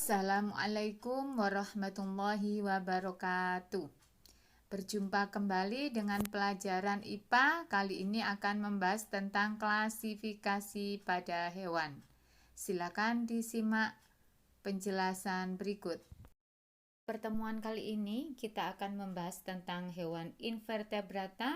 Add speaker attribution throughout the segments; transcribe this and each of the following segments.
Speaker 1: Assalamualaikum warahmatullahi wabarakatuh. Berjumpa kembali dengan pelajaran IPA. Kali ini akan membahas tentang klasifikasi pada hewan. Silakan disimak penjelasan berikut. Pertemuan kali ini kita akan membahas tentang hewan invertebrata,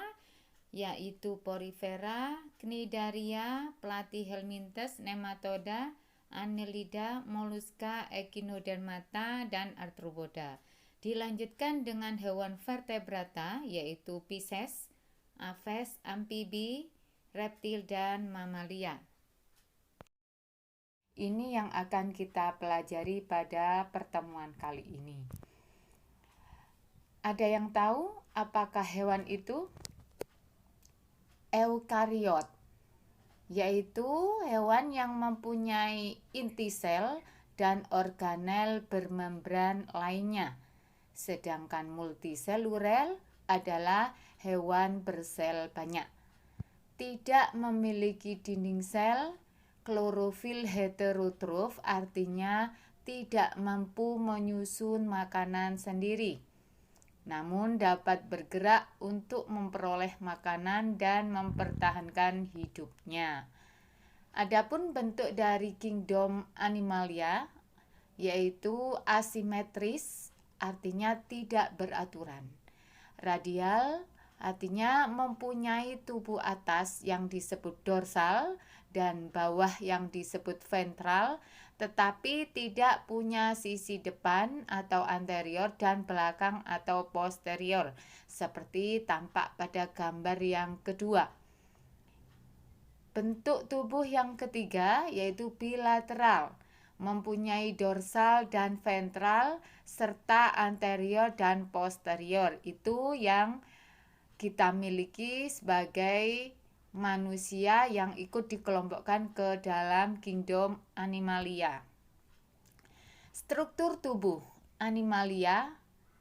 Speaker 1: yaitu Porifera, Cnidaria, Platyhelminthes, Nematoda, Annelida, Mollusca, Echinodermata, dan Arthropoda. Dilanjutkan dengan hewan vertebrata, yaitu Pisces, Aves, amfibi, reptil, dan mamalia. Ini yang akan kita pelajari pada pertemuan kali ini. Ada yang tahu apakah hewan itu? Eukariot, yaitu hewan yang mempunyai inti sel dan organel bermembran lainnya. Sedangkan multiseluler adalah hewan bersel banyak. Tidak memiliki dinding sel, klorofil heterotrof artinya tidak mampu menyusun makanan sendiri, namun dapat bergerak untuk memperoleh makanan dan mempertahankan hidupnya. Adapun bentuk dari kingdom Animalia yaitu asimetris, artinya tidak beraturan. Radial artinya mempunyai tubuh atas yang disebut dorsal dan bawah yang disebut ventral, tetapi tidak punya sisi depan atau anterior dan belakang atau posterior, seperti tampak pada gambar yang kedua. Bentuk tubuh yang ketiga yaitu bilateral, mempunyai dorsal dan ventral serta anterior dan posterior. Itu yang kita miliki sebagai manusia yang ikut dikelompokkan ke dalam kingdom Animalia. Struktur tubuh Animalia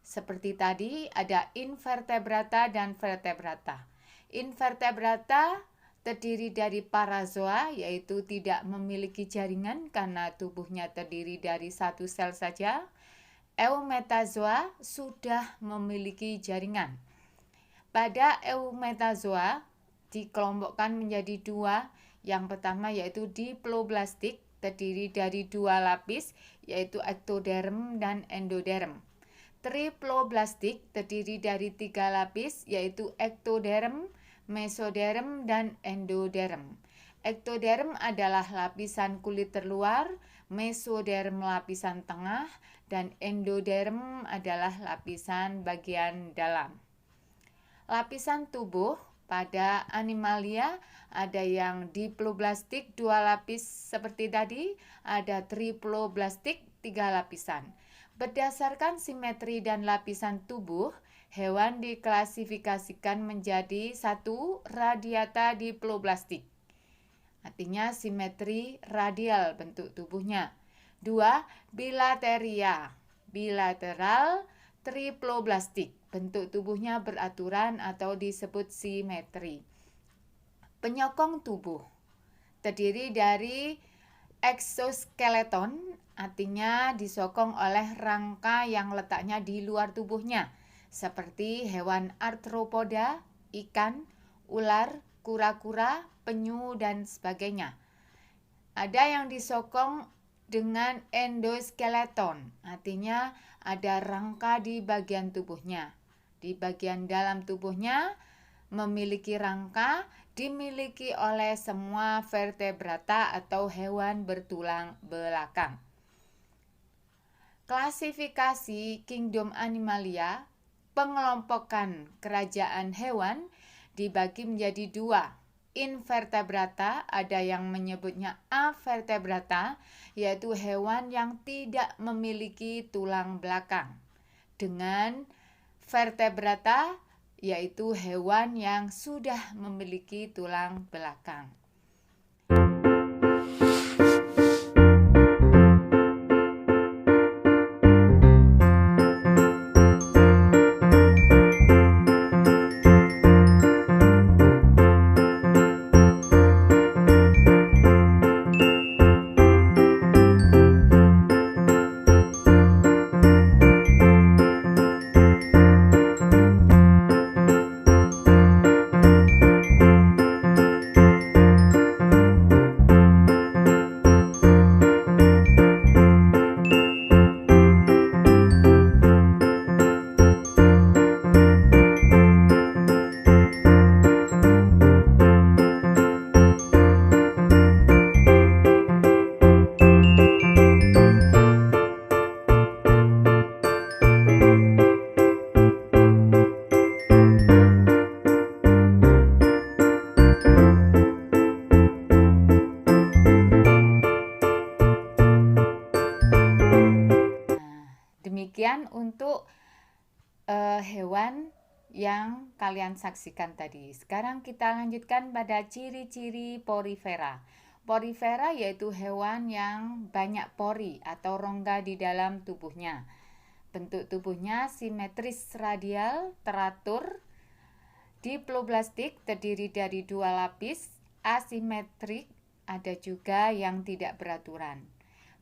Speaker 1: seperti tadi ada invertebrata dan vertebrata. Invertebrata terdiri dari parazoa, yaitu tidak memiliki jaringan karena tubuhnya terdiri dari satu sel saja. Eumetazoa sudah memiliki jaringan. Pada eumetazoa dikelompokkan menjadi dua. Yang pertama yaitu diploblastik, terdiri dari dua lapis, yaitu ektoderm dan endoderm. Triploblastik terdiri dari tiga lapis, yaitu ektoderm, mesoderm, dan endoderm. Ektoderm adalah lapisan kulit terluar, mesoderm lapisan tengah, dan endoderm adalah lapisan bagian dalam. Lapisan tubuh pada Animalia ada yang diploblastik dua lapis seperti tadi, ada triploblastik tiga lapisan. Berdasarkan simetri dan lapisan tubuh, hewan diklasifikasikan menjadi 1. Radiata diploblastik, artinya simetri radial bentuk tubuhnya. 2. Bilateria, bilateral triploblastik, bentuk tubuhnya beraturan atau disebut simetri. Penyokong tubuh terdiri dari exoskeleton, artinya disokong oleh rangka yang letaknya di luar tubuhnya, seperti hewan arthropoda, ikan, ular, kura-kura, penyu, dan sebagainya. Ada yang disokong dengan endoskeleton, artinya ada rangka di bagian tubuhnya. Di bagian dalam tubuhnya memiliki rangka, dimiliki oleh semua vertebrata atau hewan bertulang belakang. Klasifikasi kingdom Animalia, pengelompokan kerajaan hewan dibagi menjadi dua. Invertebrata, ada yang menyebutnya avertebrata, yaitu hewan yang tidak memiliki tulang belakang. Dengan vertebrata, yaitu hewan yang sudah memiliki tulang belakang. untuk hewan yang kalian saksikan tadi. Sekarang kita lanjutkan pada ciri-ciri porifera. Porifera yaitu hewan yang banyak pori atau rongga di dalam tubuhnya. Bentuk tubuhnya simetris radial, teratur. Diploblastik terdiri dari 2 lapis, asimetrik, ada juga yang tidak beraturan.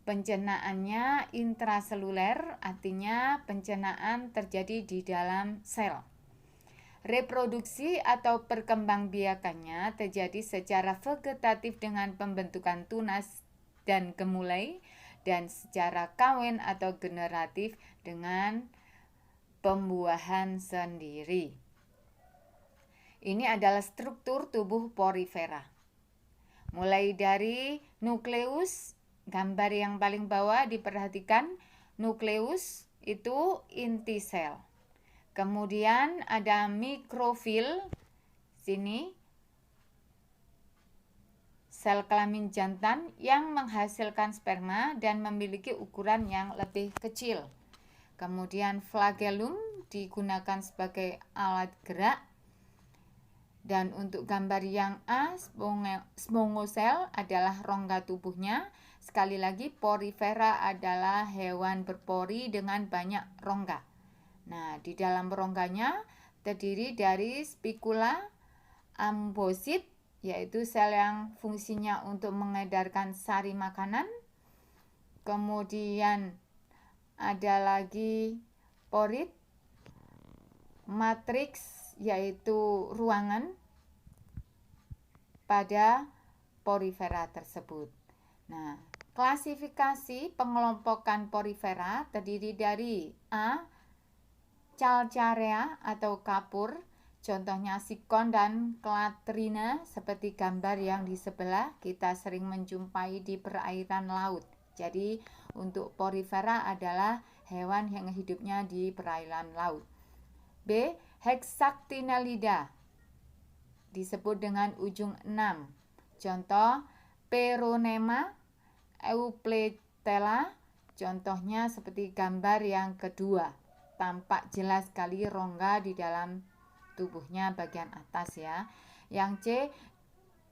Speaker 1: Pencernaannya intraseluler, artinya pencernaan terjadi di dalam sel. Reproduksi atau perkembangbiakannya terjadi secara vegetatif dengan pembentukan tunas dan gemulai, dan secara kawin atau generatif dengan pembuahan sendiri. Ini adalah struktur tubuh porifera. Mulai dari nukleus, gambar yang paling bawah diperhatikan, nukleus itu inti sel. Kemudian ada mikrofil, sini sel kelamin jantan yang menghasilkan sperma dan memiliki ukuran yang lebih kecil. Kemudian flagellum digunakan sebagai alat gerak. Dan untuk gambar yang A, spongosel adalah rongga tubuhnya. Sekali lagi, porifera adalah hewan berpori dengan banyak rongga. Nah, di dalam rongganya terdiri dari spikula, ambosit, yaitu sel yang fungsinya untuk mengedarkan sari makanan. Kemudian ada lagi porit, matriks, yaitu ruangan pada porifera tersebut. Nah, klasifikasi pengelompokan porifera terdiri dari A, Calcarea atau kapur, contohnya sikon dan klatrina seperti gambar yang di sebelah kita sering menjumpai di perairan laut. Jadi untuk porifera adalah hewan yang hidupnya di perairan laut. B, Hexactinellida disebut dengan ujung 6. Contoh Peronema, Eupletella, contohnya seperti gambar yang kedua. Tampak jelas sekali rongga di dalam tubuhnya bagian atas ya. Yang C,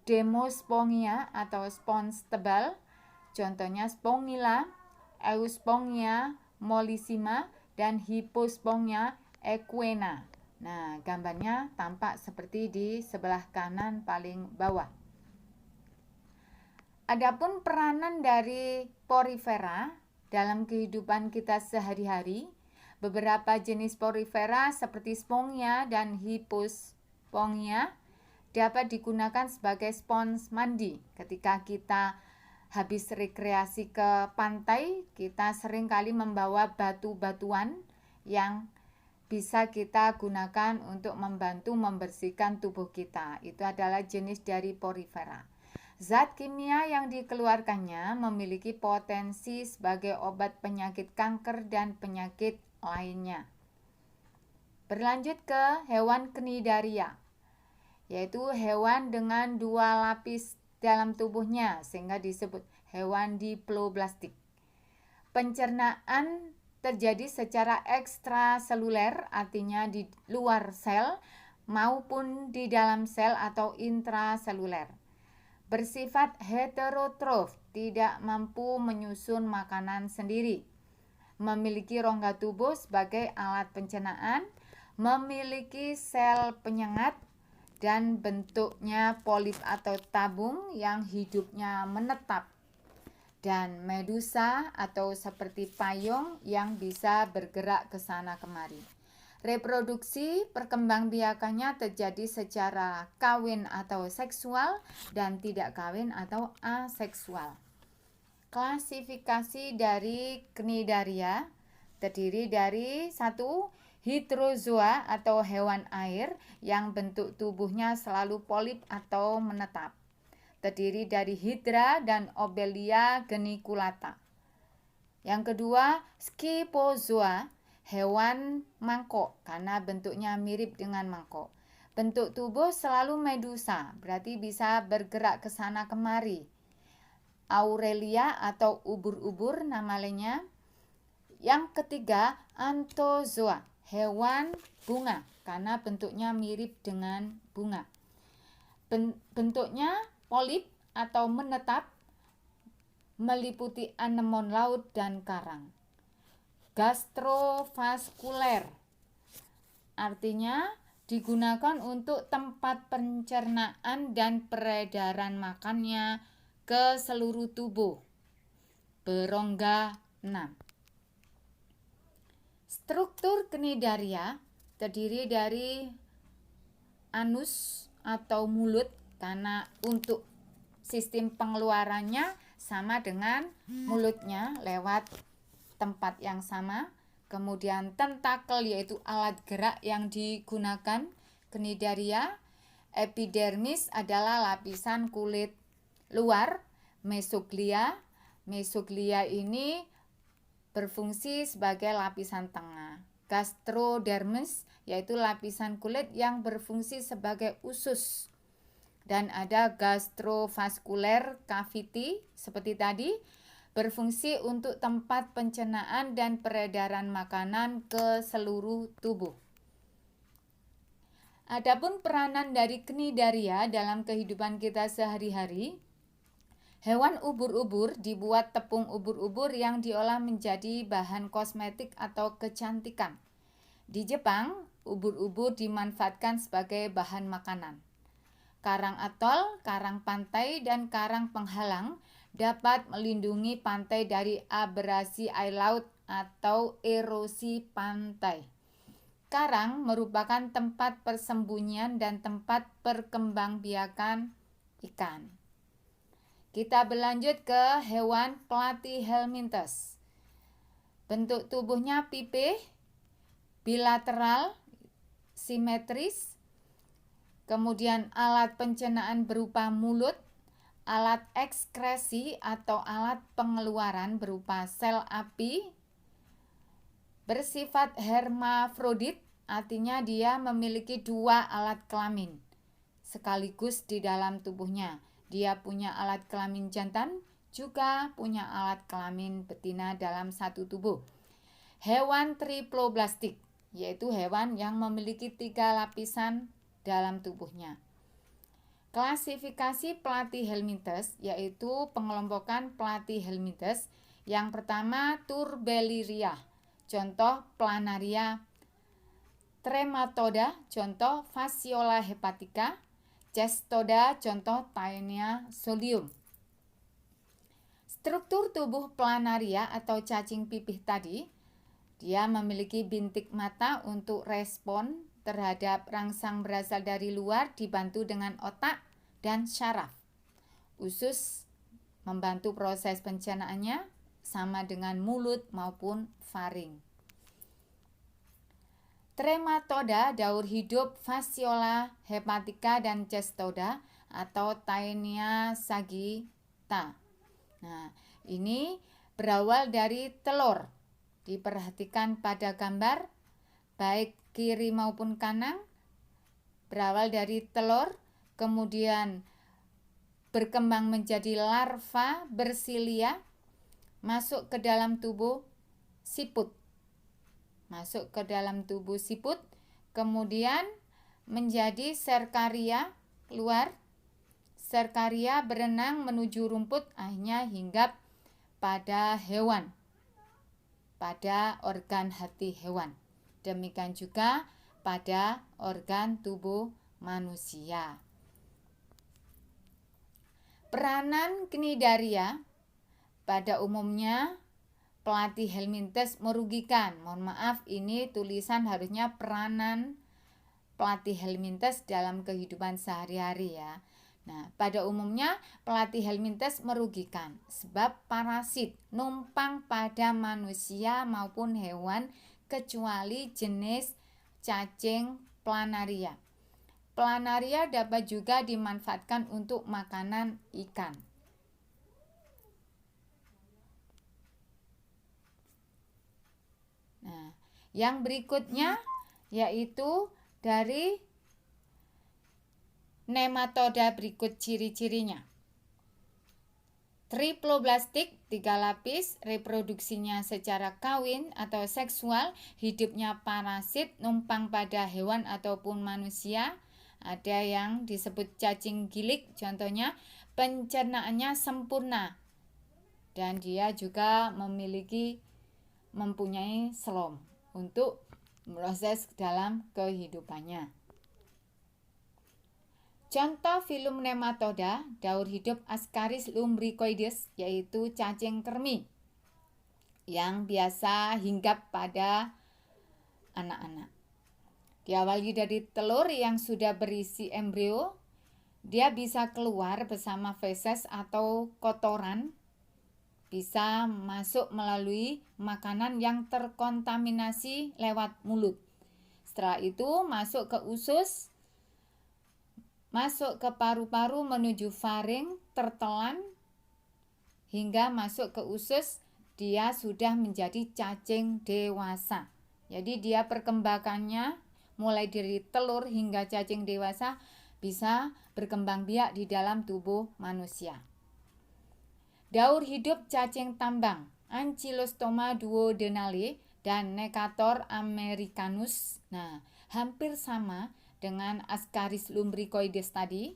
Speaker 1: Demospongia atau spons tebal, contohnya Spongilla, Euspongia mollissima, dan Hippospongia equina. Nah, gambarnya tampak seperti di sebelah kanan paling bawah. Adapun peranan dari porifera dalam kehidupan kita sehari-hari, beberapa jenis porifera seperti Spongia dan Hippospongia dapat digunakan sebagai spons mandi. Ketika kita habis rekreasi ke pantai, kita seringkali membawa batu-batuan yang bisa kita gunakan untuk membantu membersihkan tubuh kita. Itu adalah jenis dari porifera. Zat kimia yang dikeluarkannya memiliki potensi sebagai obat penyakit kanker dan penyakit lainnya. Berlanjut ke hewan cnidaria, yaitu hewan dengan 2 lapis dalam tubuhnya sehingga disebut hewan diploblastik. Pencernaan terjadi secara ekstraseluler, artinya di luar sel maupun di dalam sel atau intraseluler. Bersifat heterotrof, tidak mampu menyusun makanan sendiri. Memiliki rongga tubuh sebagai alat pencernaan, memiliki sel penyengat, dan bentuknya polip atau tabung yang hidupnya menetap, dan medusa atau seperti payung yang bisa bergerak ke sana kemari. Reproduksi perkembangbiakannya terjadi secara kawin atau seksual dan tidak kawin atau aseksual. Klasifikasi dari cnidaria terdiri dari 1. Hydrozoa atau hewan air yang bentuk tubuhnya selalu polip atau menetap. Terdiri dari Hydra dan Obelia geniculata. Yang kedua, Scyphozoa, hewan mangkok karena bentuknya mirip dengan mangkok. Bentuk tubuh selalu medusa, berarti bisa bergerak ke sana kemari. Aurelia atau ubur-ubur nama lainnya, Yang ketiga, anthozoa, hewan bunga, karena bentuknya mirip dengan bunga. Bentuknya polip atau menetap, meliputi anemon laut dan karang. Gastrovaskuler, artinya digunakan untuk tempat pencernaan dan peredaran makannya ke seluruh tubuh. Berongga 6. Struktur cnidaria terdiri dari anus atau mulut, karena untuk sistem pengeluarannya sama dengan mulutnya lewat tempat yang sama. Kemudian tentakel, yaitu alat gerak yang digunakan cnidaria. Epidermis adalah lapisan kulit luar. Mesoglia ini berfungsi sebagai lapisan tengah. Gastrodermis yaitu lapisan kulit yang berfungsi sebagai usus. Dan ada gastrovascular cavity seperti tadi, berfungsi untuk tempat pencernaan dan peredaran makanan ke seluruh tubuh. Adapun peranan dari cnidaria dalam kehidupan kita sehari-hari, hewan ubur-ubur dibuat tepung ubur-ubur yang diolah menjadi bahan kosmetik atau kecantikan. Di Jepang, ubur-ubur dimanfaatkan sebagai bahan makanan. Karang atol, karang pantai, dan karang penghalang dapat melindungi pantai dari abrasi air laut atau erosi pantai. Karang merupakan tempat persembunyian dan tempat perkembangbiakan ikan. Kita berlanjut ke hewan platyhelminthes. Bentuk tubuhnya pipih, bilateral, simetris. Kemudian alat pencernaan berupa mulut, alat ekskresi atau alat pengeluaran berupa sel api. Bersifat hermafrodit, artinya dia memiliki 2 alat kelamin sekaligus di dalam tubuhnya. Dia punya alat kelamin jantan, juga punya alat kelamin betina dalam satu tubuh. Hewan triploblastik, yaitu hewan yang memiliki 3 lapisan dalam tubuhnya. Klasifikasi platyhelminthes, yaitu pengelompokan platyhelminthes. Yang pertama, Turbelliria, contoh Planaria. Trematoda, contoh Fasciola hepatica. Cestoda, contoh Taenia solium. Struktur tubuh Planaria atau cacing pipih tadi, dia memiliki bintik mata untuk respon terhadap rangsang berasal dari luar, dibantu dengan otak dan syaraf. Usus membantu proses pencernaannya, sama dengan mulut maupun faring. Trematoda daur hidup Fasciola hepatica dan Cestoda atau Taenia sagitta. Nah, ini berawal dari telur. Diperhatikan pada gambar, baik kiri maupun kanan, berawal dari telur, kemudian berkembang menjadi larva bersilia, masuk ke dalam tubuh siput. Kemudian menjadi serkaria keluar. Serkaria berenang menuju rumput, akhirnya hinggap pada hewan, pada organ hati hewan. Demikian juga pada organ tubuh manusia. Peranan cnidaria pada umumnya platyhelminthes merugikan. Mohon maaf, ini tulisan harusnya peranan platyhelminthes dalam kehidupan sehari-hari ya. Nah, pada umumnya platyhelminthes merugikan sebab parasit numpang pada manusia maupun hewan kecuali jenis cacing planaria. Planaria dapat juga dimanfaatkan untuk makanan ikan. Nah, yang berikutnya yaitu dari nematoda, berikut ciri-cirinya. Triploblastik 3 lapis, reproduksinya secara kawin atau seksual, hidupnya parasit, numpang pada hewan ataupun manusia. Ada yang disebut cacing gilik, contohnya pencernaannya sempurna. Dan dia juga mempunyai selom untuk proses dalam kehidupannya. Contoh filum nematoda daur hidup Ascaris lumbricoides, yaitu cacing kremi yang biasa hinggap pada anak-anak. Diawali dari telur yang sudah berisi embrio, dia bisa keluar bersama feses atau kotoran, bisa masuk melalui makanan yang terkontaminasi lewat mulut. Setelah itu masuk ke usus, masuk ke paru-paru menuju faring, tertelan, hingga masuk ke usus, dia sudah menjadi cacing dewasa. Jadi dia perkembangannya mulai dari telur hingga cacing dewasa bisa berkembang biak di dalam tubuh manusia. Daur hidup cacing tambang, Ancylostoma duodenale dan Necator americanus. Nah, hampir sama dengan Ascaris lumbricoides tadi,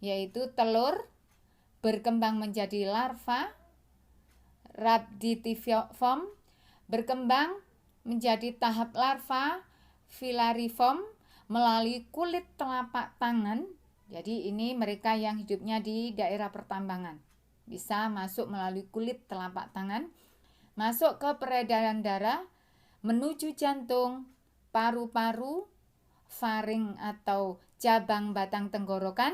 Speaker 1: yaitu telur berkembang menjadi larva, rhabditiform berkembang menjadi tahap larva filariform melalui kulit telapak tangan. Jadi ini mereka yang hidupnya di daerah pertambangan, bisa masuk melalui kulit telapak tangan, masuk ke peredaran darah, menuju jantung, paru-paru, faring atau cabang batang tenggorokan,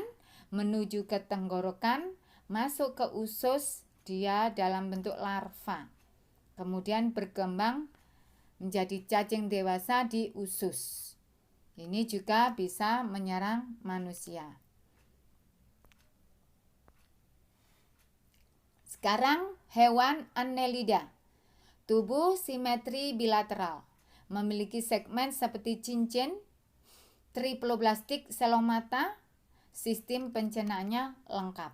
Speaker 1: menuju ke tenggorokan, masuk ke usus, dia dalam bentuk larva. Kemudian berkembang menjadi cacing dewasa di usus. Ini juga bisa menyerang manusia. Sekarang hewan Annelida. Tubuh simetri bilateral, memiliki segmen seperti cincin, triploblastik selomata, sistem pencernaannya lengkap.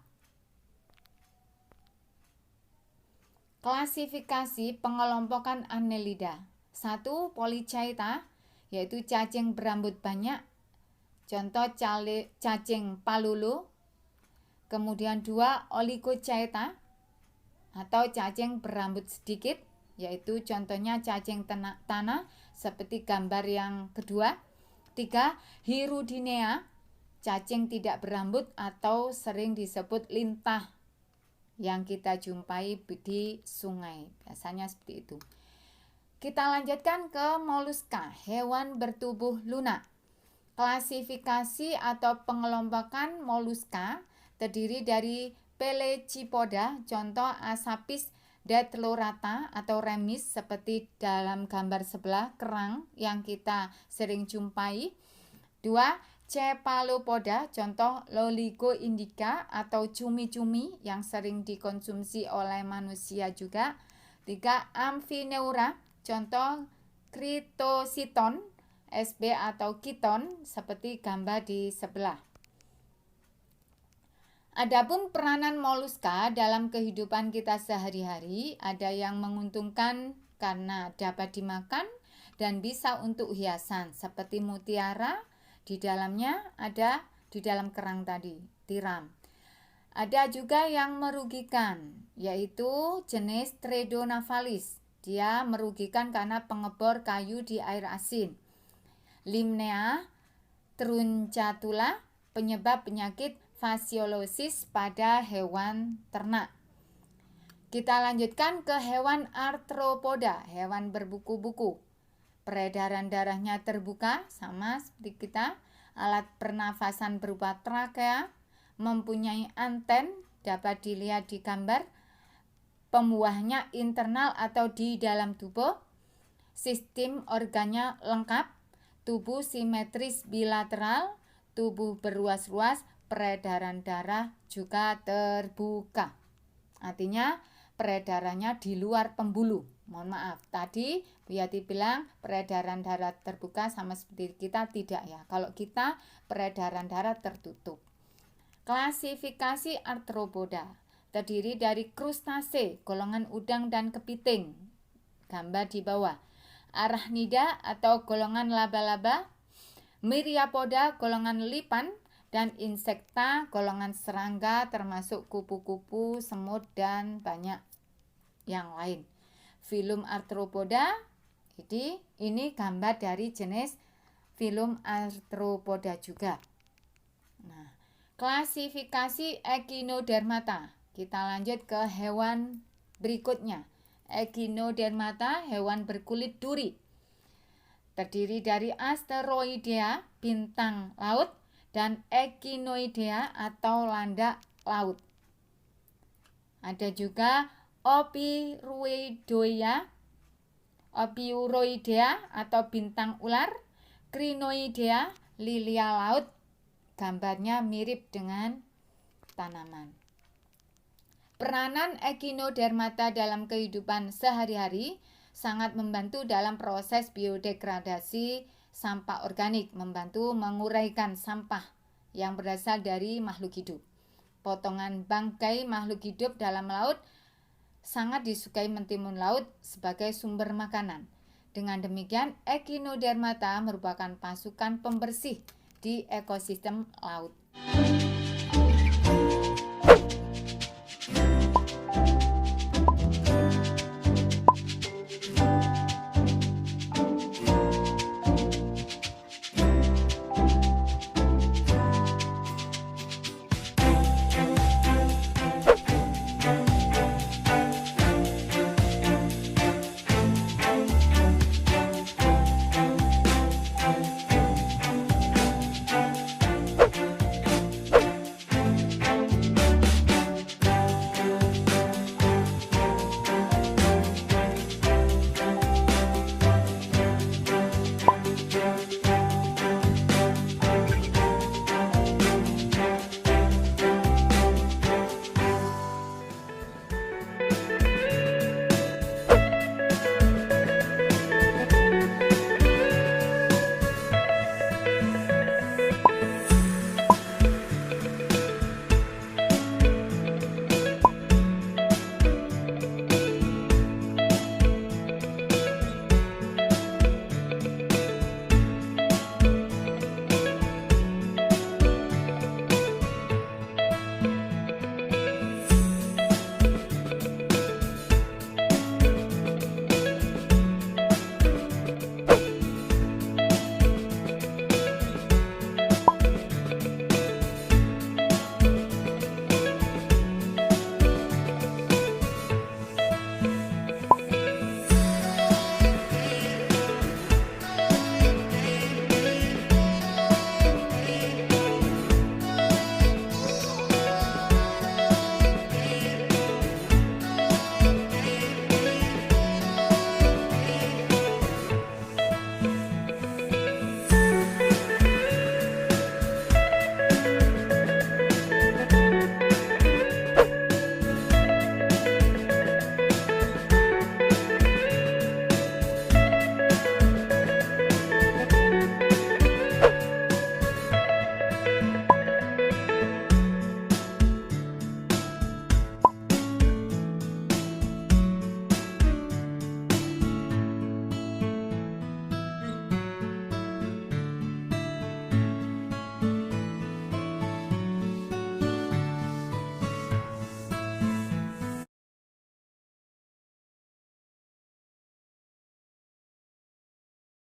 Speaker 1: Klasifikasi pengelompokan Annelida. 1. Polychaeta, yaitu cacing berambut banyak, contoh cacing palulu. Kemudian 2. Oligochaeta atau cacing berambut sedikit, yaitu contohnya cacing tanah seperti gambar yang kedua. 3. Hirudinea, cacing tidak berambut atau sering disebut lintah yang kita jumpai di sungai, biasanya seperti itu. Kita lanjutkan ke moluska, hewan bertubuh lunak. Klasifikasi atau pengelompokan moluska terdiri dari Pelecypoda, contoh Asapis detlorata atau remis seperti dalam gambar sebelah, kerang yang kita sering jumpai. 2. Cephalopoda, contoh Loligo indica atau cumi-cumi yang sering dikonsumsi oleh manusia juga. 3. Amphineura, contoh Critositon SB atau kiton seperti gambar di sebelah. Adapun peranan moluska dalam kehidupan kita sehari-hari, ada yang menguntungkan karena dapat dimakan dan bisa untuk hiasan seperti mutiara, di dalamnya ada di dalam kerang tadi, tiram. Ada juga yang merugikan, yaitu jenis Tredonavalis. Dia merugikan karena pengebor kayu di air asin. Limnea truncatula, penyebab penyakit fasciolosis pada hewan ternak. Kita lanjutkan ke hewan arthropoda, hewan berbuku-buku. Peredaran darahnya terbuka, sama seperti kita. Alat pernafasan berupa trakea, mempunyai anten, dapat dilihat di gambar. Pembuahnya internal atau di dalam tubuh. Sistem organnya lengkap. Tubuh simetris bilateral, tubuh berruas-ruas, peredaran darah juga terbuka. Artinya peredarannya di luar pembuluh. Mohon maaf, tadi Bu Yati bilang peredaran darah terbuka, sama seperti kita tidak ya. Kalau kita peredaran darah tertutup. Klasifikasi arthropoda terdiri dari krustase, golongan udang dan kepiting. Gambar di bawah. Arachnida atau golongan laba-laba, Myriapoda golongan lipan, dan insekta golongan serangga termasuk kupu-kupu, semut, dan banyak yang lain. Filum Arthropoda, ini gambar dari jenis Filum Arthropoda juga. Nah, klasifikasi Echinodermata. Kita lanjut ke hewan berikutnya. Echinodermata, hewan berkulit duri. Terdiri dari Asteroidea, bintang laut, dan Echinoidea atau landak laut. Ada juga Opiuroidea atau bintang ular, Crinoidea, lilia laut. Gambarnya mirip dengan tanaman. Peranan Echinodermata dalam kehidupan sehari-hari sangat membantu dalam proses biodegradasi sampah organik, membantu menguraikan sampah yang berasal dari makhluk hidup. Potongan bangkai makhluk hidup dalam laut sangat disukai mentimun laut sebagai sumber makanan. Dengan demikian, Echinodermata merupakan pasukan pembersih di ekosistem laut.